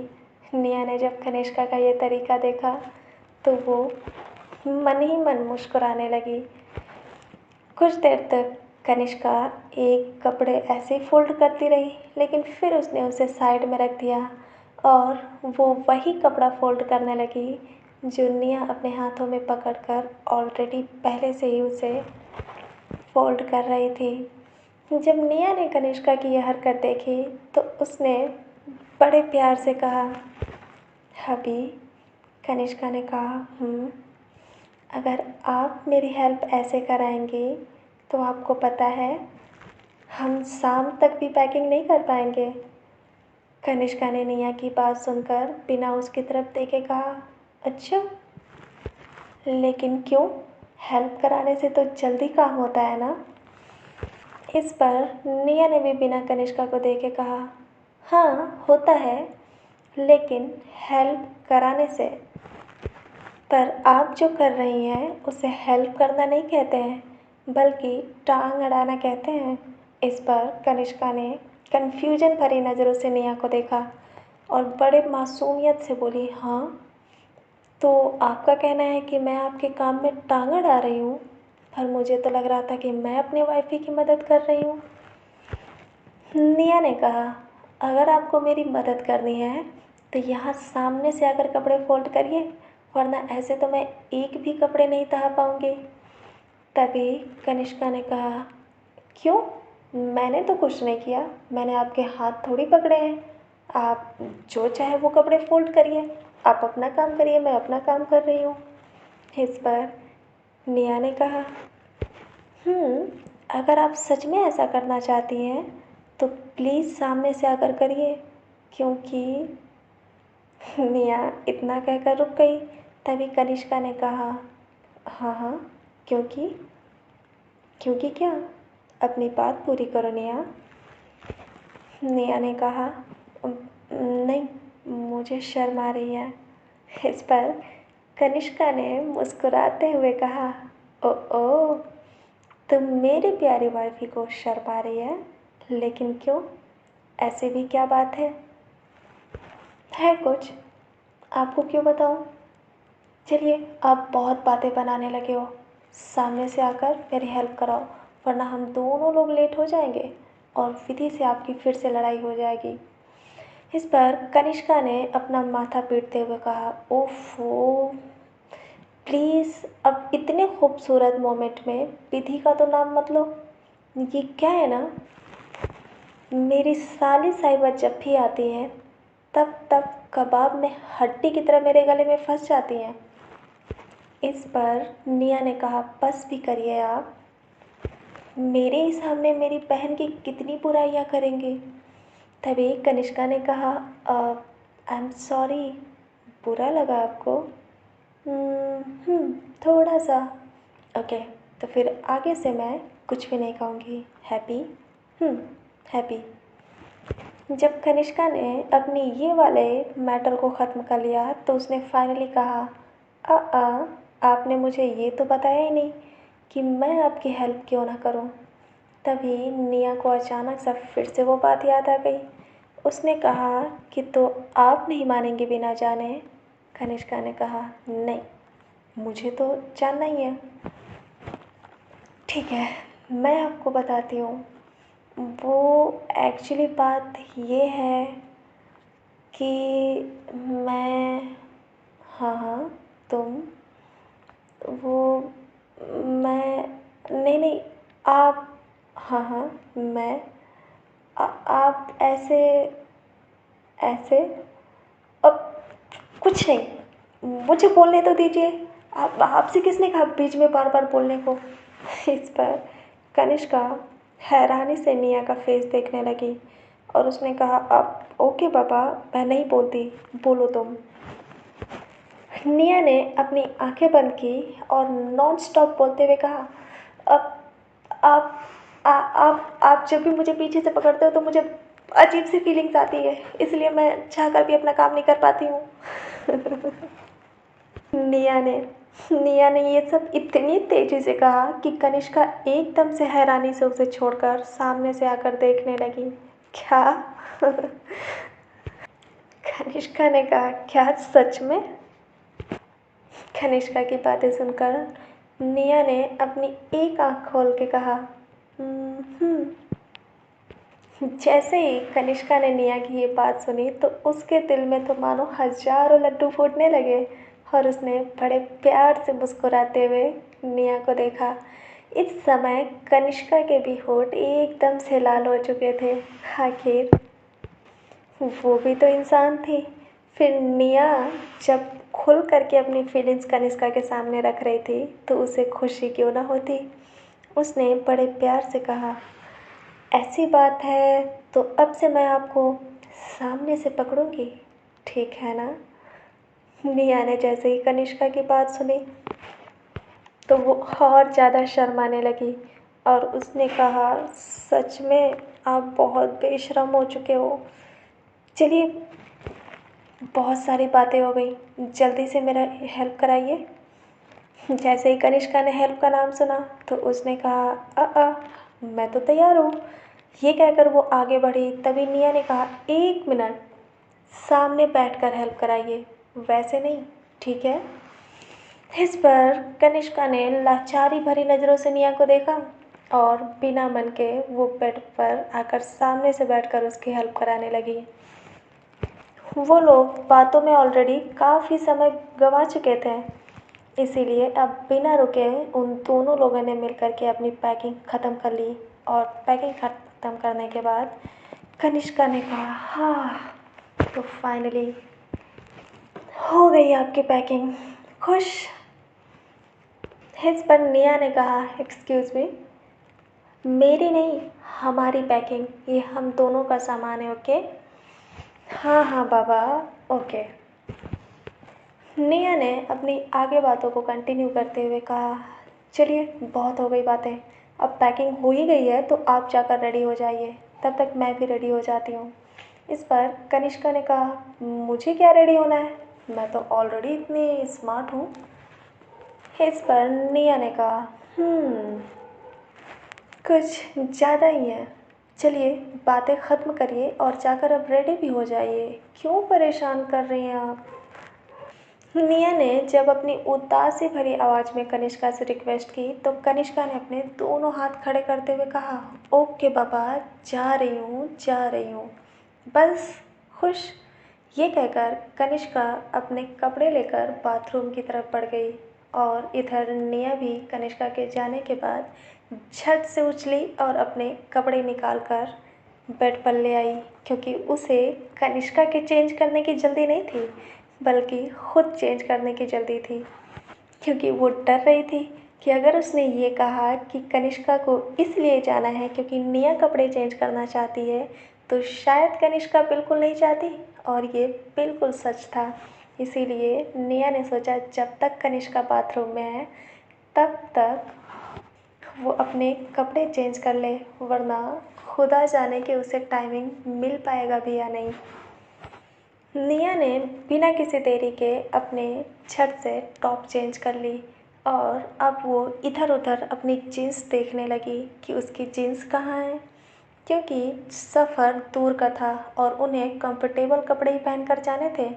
निया ने जब कनिष्का का ये तरीका देखा तो वो मन ही मन मुस्कुराने लगी। कुछ देर तक कनिष्का एक कपड़े ऐसे ही फोल्ड करती रही, लेकिन फिर उसने उसे साइड में रख दिया और वो वही कपड़ा फोल्ड करने लगी जो निया अपने हाथों में पकड़कर ऑलरेडी पहले से ही उसे फोल्ड कर रही थी। जब निया ने कनिष्का की यह हरकत देखी तो उसने बड़े प्यार से कहा, हबी। कनिष्का ने कहा, अगर आप मेरी हेल्प ऐसे कराएंगी तो आपको पता है हम शाम तक भी पैकिंग नहीं कर पाएंगे। कनिष्का ने निया की बात सुनकर बिना उसकी तरफ देखे कहा, अच्छा, लेकिन क्यों? हेल्प कराने से तो जल्दी काम होता है ना। इस पर निया ने भी बिना कनिष्का को देखे कहा, हाँ होता है, लेकिन हेल्प कराने से। पर आप जो कर रही हैं उसे हेल्प करना नहीं कहते हैं, बल्कि टांग अड़ाना कहते हैं। इस पर कनिष्का ने कन्फ्यूजन भरी नज़रों से निया को देखा और बड़े मासूमियत से बोली, हाँ, तो आपका कहना है कि मैं आपके काम में टांग अड़ा रही हूँ, पर मुझे तो लग रहा था कि मैं अपने वाइफी की मदद कर रही हूँ। निया ने कहा, अगर आपको मेरी मदद करनी है तो यहाँ सामने से आकर कपड़े फोल्ड करिए, वरना ऐसे तो मैं एक भी कपड़े नहीं तहा पाऊँगी। तभी कनिष्का ने कहा, क्यों? मैंने तो कुछ नहीं किया, मैंने आपके हाथ थोड़ी पकड़े हैं। आप जो चाहे वो कपड़े फोल्ड करिए, आप अपना काम करिए, मैं अपना काम कर रही हूँ। इस पर निया ने कहा, अगर आप सच में ऐसा करना चाहती हैं तो प्लीज़ सामने से आकर करिए, क्योंकि निया इतना कहकर रुक गई। तभी कनिष्का ने कहा, हाँ हाँ, क्योंकि क्योंकि क्या? अपनी बात पूरी करो निया। निया ने कहा, नहीं, मुझे शर्म आ रही है। इस पर कनिष्का ने मुस्कुराते हुए कहा, ओ ओ, तुम मेरी प्यारी वाइफी को शर्म आ रही है, लेकिन क्यों? ऐसी भी क्या बात है कुछ? आपको क्यों बताऊं? चलिए, आप बहुत बातें बनाने लगे हो, सामने से आकर मेरी हेल्प कराओ, वरना हम दोनों लोग लेट हो जाएंगे और विधि से आपकी फिर से लड़ाई हो जाएगी। इस पर कनिष्का ने अपना माथा पीटते हुए कहा, ओफो, प्लीज़ अब इतने खूबसूरत मोमेंट में विधि का तो नाम मत लो। ये क्या है ना, मेरी साली साहिबा जब भी आती हैं तब तब कबाब में हड्डी की तरह मेरे गले में फंस जाती हैं। इस पर निया ने कहा, बस भी करिए आप, मेरे ही सामने मेरी बहन की कितनी बुराइयां करेंगे। तभी कनिष्का ने कहा, आई एम सॉरी, बुरा लगा आपको? थोड़ा सा। ओके, तो फिर आगे से मैं कुछ भी नहीं कहूँगी। हैप्पी? हैप्पी। जब कनिष्का ने अपनी ये वाले मैटर को ख़त्म कर लिया तो उसने फाइनली कहा, आपने मुझे ये तो बताया ही नहीं कि मैं आपकी हेल्प क्यों ना करूं। तभी निया को अचानक से फिर से वो बात याद आ गई। उसने कहा कि तो आप नहीं मानेंगी बिना जाने? कनिष्का ने कहा, नहीं, मुझे तो जानना ही है। ठीक है, मैं आपको बताती हूँ। वो एक्चुअली बात ये है कि मैं, हाँ हाँ, तुम, वो, मैं, नहीं नहीं, आप, हाँ हाँ, मैं, आप ऐसे, ऐसे, अब कुछ नहीं, मुझे बोलने तो दीजिए। आप, आपसे किसने कहा बीच में बार बार बोलने को? इस पर कनिष्का हैरानी से निया का फेस देखने लगी और उसने कहा, अब ओके पापा, मैं नहीं बोलती, बोलो तुम। निया ने अपनी आंखें बंद की और नॉन स्टॉप बोलते हुए कहा, अब आप, आप जब भी मुझे पीछे से पकड़ते हो तो मुझे अजीब सी फीलिंग्स आती है, इसलिए मैं चाह कर भी अपना काम नहीं कर पाती हूँ। निया ने निया ने ये सब इतनी तेजी से कहा कि कनिष्का एकदम से हैरानी से उसे छोड़कर सामने से आकर देखने लगी। क्या? कनिष्का ने कहा, क्या सच में? कनिष्का की बातें सुनकर निया ने अपनी एक आंख खोल के कहा, "हम्म।" जैसे ही कनिष्का ने निया की ये बात सुनी तो उसके दिल में तो मानो हजारों लड्डू फूटने लगे और उसने बड़े प्यार से मुस्कुराते हुए निया को देखा। इस समय कनिष्का के भी होठ एकदम से लाल हो चुके थे। आखिर वो भी तो इंसान थी। फिर निया जब खुल करके अपनी फीलिंग्स कनिष्का के सामने रख रही थी तो उसे खुशी क्यों ना होती। उसने बड़े प्यार से कहा, ऐसी बात है तो अब से मैं आपको सामने से पकड़ूंगी, ठीक है ना? निया ने जैसे ही कनिष्का की बात सुनी तो वो और ज़्यादा शर्माने लगी और उसने कहा, सच में आप बहुत बेशर्म हो चुके हो। चलिए, बहुत सारी बातें हो गई, जल्दी से मेरा हेल्प कराइए। जैसे ही कनिष्का ने हेल्प का नाम सुना तो उसने कहा, मैं तो तैयार हूँ। ये कहकर वो आगे बढ़ी। तभी निया ने कहा, एक मिनट, सामने बैठकर हेल्प कराइए, वैसे नहीं, ठीक है? इस पर कनिष्का ने लाचारी भरी नज़रों से निया को देखा और बिना मन के वो बेड पर आकर सामने से बैठकर उसकी हेल्प कराने लगी। वो लोग बातों में ऑलरेडी काफ़ी समय गंवा चुके थे, इसीलिए अब बिना रुके उन दोनों लोगों ने मिलकर के अपनी पैकिंग ख़त्म कर ली। और पैकिंग ख़त्म करने के बाद कनिष्का ने कहा, हाँ, तो फाइनली हो गई आपकी पैकिंग, खुश? इस पर निया ने कहा, एक्सक्यूज़ मी, मेरी नहीं, हमारी पैकिंग, ये हम दोनों का सामान है, ओके? हाँ हाँ बाबा, ओके। निया ने अपनी आगे बातों को कंटिन्यू करते हुए कहा, चलिए, बहुत हो गई बातें, अब पैकिंग हो ही गई है तो आप जाकर रेडी हो जाइए, तब तक मैं भी रेडी हो जाती हूँ। इस पर कनिष्का ने कहा, मुझे क्या रेडी होना है, मैं तो ऑलरेडी इतनी स्मार्ट हूँ। इस पर निया ने कहा, कुछ ज़्यादा ही है। चलिए, बातें ख़त्म करिए और जाकर अब रेडी भी हो जाइए, क्यों परेशान कर रही हैं आप? निया ने जब अपनी उदासी भरी आवाज़ में कनिष्का से रिक्वेस्ट की तो कनिष्का ने अपने दोनों हाथ खड़े करते हुए कहा, ओके बाबा, जा रही हूँ, जा रही हूँ, बस, खुश? ये कहकर कनिष्का अपने कपड़े लेकर बाथरूम की तरफ बढ़ गई और इधर निया भी कनिष्का के जाने के बाद झट से उछली और अपने कपड़े निकाल कर बेड पर ले आई, क्योंकि उसे कनिष्का के चेंज करने की जल्दी नहीं थी, बल्कि खुद चेंज करने की जल्दी थी। क्योंकि वो डर रही थी कि अगर उसने ये कहा कि कनिष्का को इसलिए जाना है क्योंकि निया कपड़े चेंज करना चाहती है तो शायद कनिष्का बिल्कुल नहीं चाहती, और ये बिल्कुल सच था। इसीलिए निया ने सोचा जब तक कनिष्का बाथरूम में है तब तक वो अपने कपड़े चेंज कर ले, वरना खुदा जाने कि उसे टाइमिंग मिल पाएगा भी या नहीं। निया ने बिना किसी देरी के अपने झट से टॉप चेंज कर ली और अब वो इधर उधर अपनी जीन्स देखने लगी कि उसकी जीन्स कहाँ है, क्योंकि सफ़र दूर का था और उन्हें कंफर्टेबल कपड़े ही पहन कर जाने थे।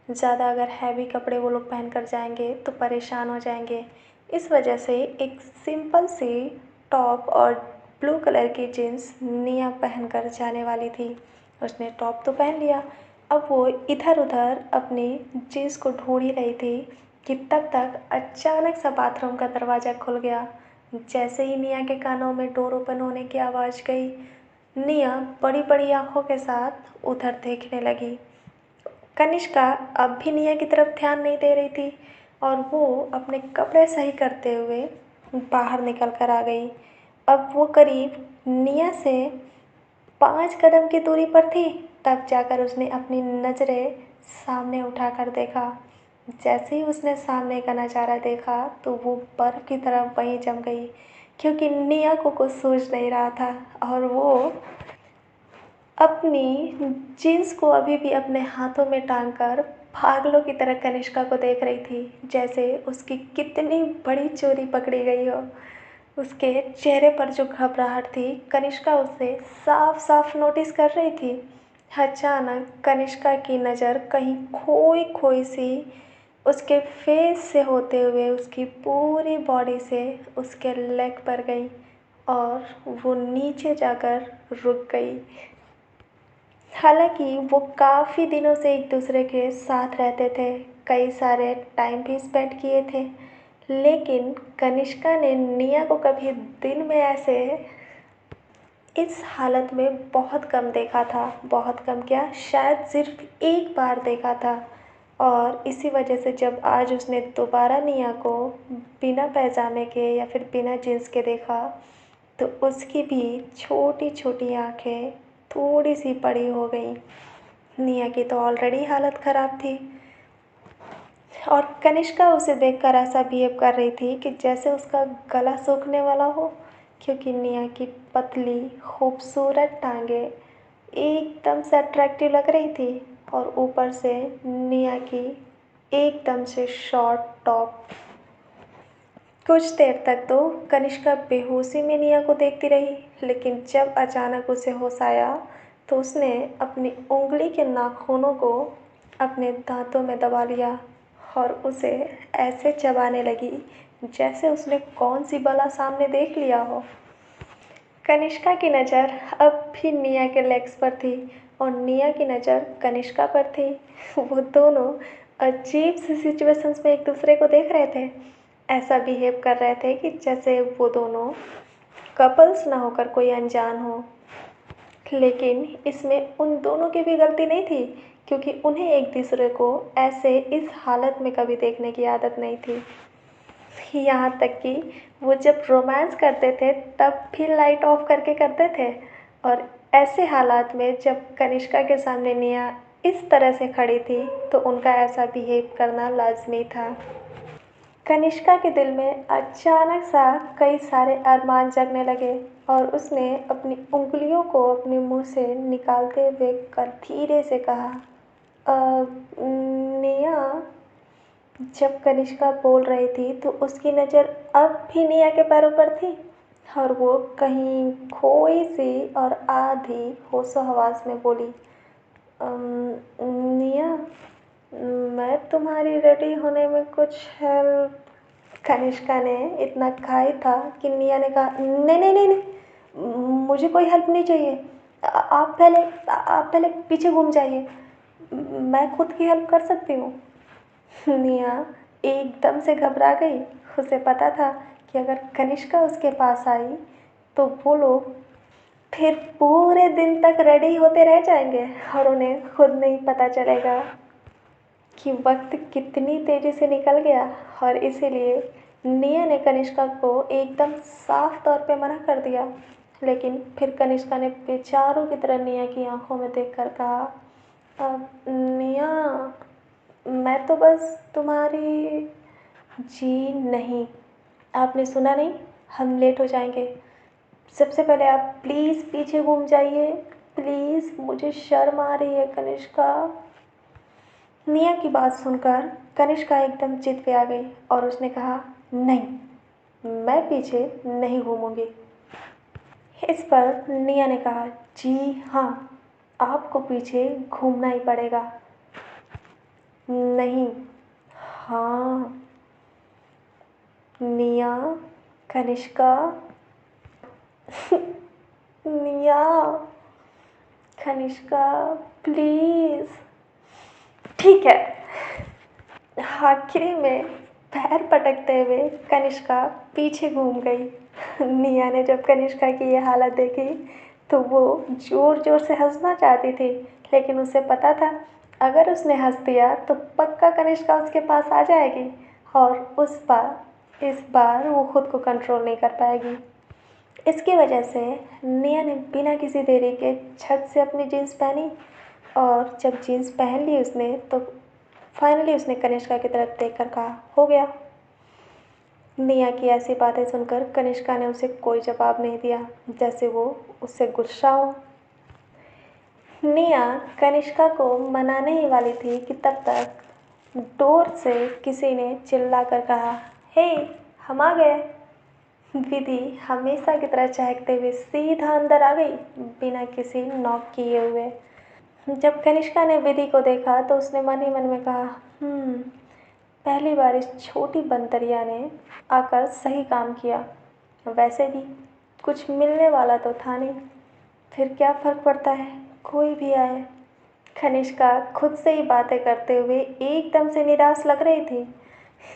ज़्यादा अगर हैवी कपड़े वो लोग पहन कर जाएंगे तो परेशान हो जाएंगे। इस वजह से एक सिंपल सी टॉप और ब्लू कलर की जीन्स निया पहन कर जाने वाली थी। उसने टॉप तो पहन लिया, अब वो इधर उधर अपनी जीन्स को ढूंढ ही रही थी कि तब तक अचानक सा बाथरूम का दरवाज़ा खुल गया। जैसे ही निया के कानों में डोर ओपन होने की आवाज़ गई, निया बड़ी बड़ी आंखों के साथ उधर देखने लगी। कनिष्का अब भी निया की तरफ ध्यान नहीं दे रही थी और वो अपने कपड़े सही करते हुए बाहर निकल कर आ गई। अब वो करीब निया से 5 कदम की दूरी पर थी, तब जाकर उसने अपनी नज़रें सामने उठाकर देखा। जैसे ही उसने सामने का नज़ारा देखा तो वो बर्फ़ की तरह वहीं जम गई, क्योंकि निया को कुछ सूझ नहीं रहा था और वो अपनी जीन्स को अभी भी अपने हाथों में टांग कर पागलों की तरह कनिष्का को देख रही थी, जैसे उसकी कितनी बड़ी चोरी पकड़ी गई हो। उसके चेहरे पर जो घबराहट थी, कनिष्का उसे साफ साफ नोटिस कर रही थी। अचानक कनिष्का की नज़र कहीं खोई खोई सी उसके फेस से होते हुए उसकी पूरी बॉडी से उसके लेग पर गई और वो नीचे जाकर रुक गई। हालांकि वो काफ़ी दिनों से एक दूसरे के साथ रहते थे, कई सारे टाइम भी स्पेंड किए थे, लेकिन कनिष्का ने निया को कभी दिन में ऐसे इस हालत में बहुत कम देखा था। बहुत कम क्या, शायद सिर्फ एक बार देखा था। और इसी वजह से जब आज उसने दोबारा निया को बिना पैजामे के या फिर बिना जीन्स के देखा तो उसकी भी छोटी छोटी आंखें थोड़ी सी बड़ी हो गई। निया की तो ऑलरेडी हालत ख़राब थी और कनिष्का उसे देखकर ऐसा बिहेव कर रही थी कि जैसे उसका गला सूखने वाला हो, क्योंकि निया की पतली खूबसूरत टांगे एकदम से अट्रैक्टिव लग रही थी और ऊपर से निया की एकदम से शॉर्ट टॉप। कुछ देर तक तो कनिष्का बेहोशी में निया को देखती रही, लेकिन जब अचानक उसे होश आया तो उसने अपनी उंगली के नाखूनों को अपने दांतों में दबा लिया और उसे ऐसे चबाने लगी जैसे उसने कौन सी बला सामने देख लिया हो। कनिष्का की नज़र अब भी निया के लेग्स पर थी और निया की नज़र कनिष्का पर थी। वो दोनों अजीब सी सिचुएशंस में एक दूसरे को देख रहे थे, ऐसा बिहेव कर रहे थे कि जैसे वो दोनों कपल्स ना होकर कोई अनजान हो। लेकिन इसमें उन दोनों की भी गलती नहीं थी, क्योंकि उन्हें एक दूसरे को ऐसे इस हालत में कभी देखने की आदत नहीं थी। यहाँ तक कि वो जब रोमांस करते थे तब भी लाइट ऑफ करके करते थे, और ऐसे हालात में जब कनिष्का के सामने निया इस तरह से खड़ी थी तो उनका ऐसा बिहेव करना लाजमी था। कनिष्का के दिल में अचानक सा कई सारे अरमान जगने लगे और उसने अपनी उंगलियों को अपने मुंह से निकालते हुए कर धीरे से कहा, निया। जब कनिष्का बोल रही थी तो उसकी नज़र अब भी निया के पैरों पर थी और वो कहीं खोई सी और आधी होशो हवास में बोली, निया, मैं तुम्हारी रेडी होने में कुछ हेल्प। कनिष्का ने इतना कहा ही था कि निया ने कहा, नहीं नहीं नहीं नहीं, मुझे कोई हेल्प नहीं चाहिए। आप पहले पीछे घूम जाइए, मैं खुद की हेल्प कर सकती हूँ। निया एकदम से घबरा गई। उसे पता था कि अगर कनिष्का उसके पास आई तो वो लोग फिर पूरे दिन तक रेडी होते रह जाएंगे और उन्हें खुद नहीं पता चलेगा कि वक्त कितनी तेज़ी से निकल गया। और इसीलिए निया ने कनिष्का को एकदम साफ तौर पे मना कर दिया। लेकिन फिर कनिष्का ने बेचारों की तरह निया की आंखों में देखकर कहा, अब निया, मैं तो बस तुम्हारी। जी नहीं, आपने सुना नहीं, हम लेट हो जाएंगे। सबसे पहले आप प्लीज़ पीछे घूम जाइए, प्लीज़, मुझे शर्म आ रही है कनिष्का। निया की बात सुनकर कनिष्का एकदम जिद पे आ गई और उसने कहा, नहीं, मैं पीछे नहीं घूमूंगी। इस पर निया ने कहा, जी हाँ, आपको पीछे घूमना ही पड़ेगा। नहीं, हाँ। निया, कनिष्का, निया, कनिष्का, प्लीज़। ठीक है। आखिरी में पैर पटकते हुए कनिष्का पीछे घूम गई। निया ने जब कनिष्का की ये हालत देखी तो वो ज़ोर ज़ोर से हंसना चाहती थी, लेकिन उसे पता था अगर उसने हंस दिया तो पक्का कनिष्का उसके पास आ जाएगी और इस बार वो खुद को कंट्रोल नहीं कर पाएगी। इसकी वजह से निया ने बिना किसी देरी के छत से अपनी जीन्स पहनी और जब जीन्स पहन ली उसने तो फाइनली उसने कनिष्का की तरफ देखकर कहा, हो गया। निया की ऐसी बातें सुनकर कनिष्का ने उसे कोई जवाब नहीं दिया, जैसे वो उससे गुस्सा हो। निया कनिष्का को मनाने ही वाली थी कि तब तक डोर से किसी ने चिल्लाकर कहा, हे, हम आ गए। विधि हमेशा की तरह चहकते हुए सीधा अंदर आ गई, बिना किसी नॉक किए हुए। जब कनिष्का ने विधि को देखा तो उसने मन ही मन में कहा, पहली बार इस छोटी बंतरिया ने आकर सही काम किया। वैसे भी कुछ मिलने वाला तो था नहीं, फिर क्या फ़र्क पड़ता है, कोई भी आए। कनिष्का खुद से ही बातें करते हुए एकदम से निराश लग रही थी।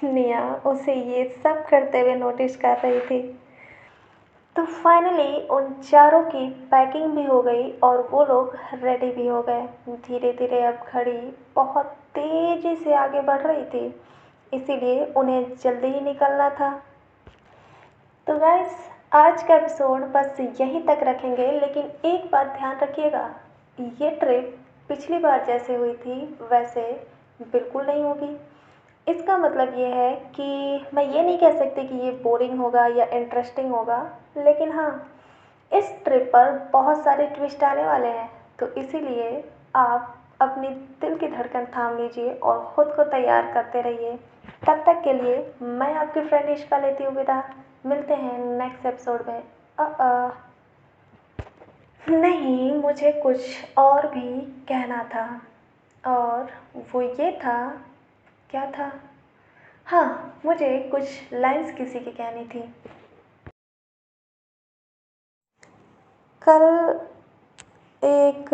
निया उसे ये सब करते हुए नोटिस कर रही थी। तो फाइनली उन चारों की पैकिंग भी हो गई और वो लोग रेडी भी हो गए। धीरे धीरे अब घड़ी बहुत तेज़ी से आगे बढ़ रही थी, इसीलिए उन्हें जल्दी ही निकलना था। तो गाइस, आज का एपिसोड बस यहीं तक रखेंगे, लेकिन एक बात ध्यान रखिएगा, ये ट्रिप पिछली बार जैसे हुई थी वैसे बिल्कुल नहीं होगी। इसका मतलब ये है कि मैं ये नहीं कह सकती कि ये बोरिंग होगा या इंटरेस्टिंग होगा, लेकिन हाँ, इस ट्रिप पर बहुत सारे ट्विस्ट आने वाले हैं, तो इसीलिए आप अपनी दिल की धड़कन थाम लीजिए और ख़ुद को तैयार करते रहिए। तब तक के लिए मैं आपकी फ्रेंड इश्का लेती हूँ विदा। मिलते हैं नेक्स्ट एपिसोड में। नहीं, मुझे कुछ और भी कहना था, और वो ये था, क्या था, हाँ, मुझे कुछ लाइंस किसी की कहनी थी। कल एक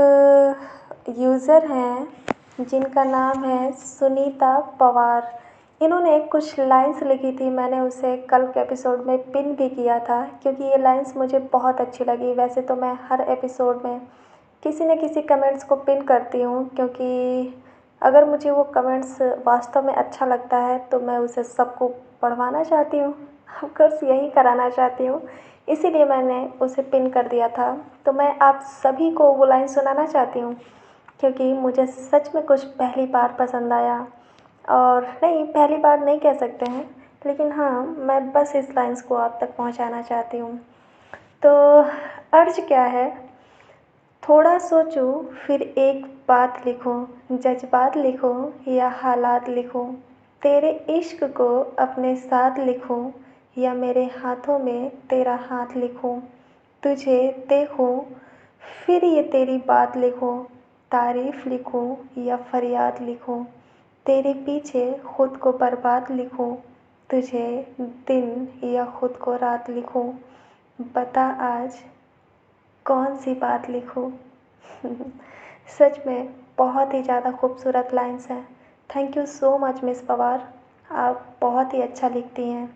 यूज़र हैं जिनका नाम है सुनीता पवार, इन्होंने कुछ लाइंस लिखी थी। मैंने उसे कल के एपिसोड में पिन भी किया था क्योंकि ये लाइंस मुझे बहुत अच्छी लगी। वैसे तो मैं हर एपिसोड में किसी न किसी कमेंट्स को पिन करती हूँ, क्योंकि अगर मुझे वो कमेंट्स वास्तव में अच्छा लगता है तो मैं उसे सबको पढ़वाना चाहती हूँ, ऑफकोर्स यही कराना चाहती हूँ, इसीलिए मैंने उसे पिन कर दिया था। तो मैं आप सभी को वो लाइन सुनाना चाहती हूँ क्योंकि मुझे सच में कुछ पहली बार पसंद आया, और नहीं, पहली बार नहीं कह सकते हैं, लेकिन हाँ, मैं बस इस लाइन्स को आप तक पहुँचाना चाहती हूँ। तो अर्ज क्या है, थोड़ा सोचो फिर एक बात लिखो, जज्बात लिखो या हालात लिखो, तेरे इश्क को अपने साथ लिखो या मेरे हाथों में तेरा हाथ लिखो, तुझे देखो फिर ये तेरी बात लिखो, तारीफ़ लिखो या फरियाद लिखो, तेरे पीछे खुद को बर्बाद लिखो, तुझे दिन या खुद को रात लिखो, बता आज कौन सी बात लिखूं। सच में बहुत ही ज़्यादा खूबसूरत लाइन्स हैं। Thank you so much miss Pawar, आप बहुत ही अच्छा लिखती हैं।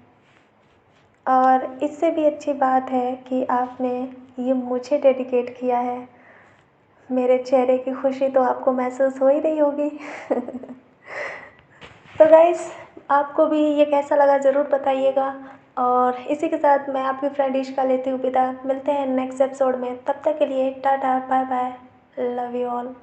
और इससे भी अच्छी बात है कि आपने ये मुझे डेडिकेट किया है। मेरे चेहरे की खुशी तो आपको महसूस हो ही रही होगी। तो गाइस, आपको भी ये कैसा लगा ज़रूर बताइएगा। और इसी के साथ मैं आपकी फ्रेंड इश्का लेती हूँ विदा। मिलते हैं नेक्स्ट एपिसोड में, तब तक के लिए टाटा, bye bye, love you all.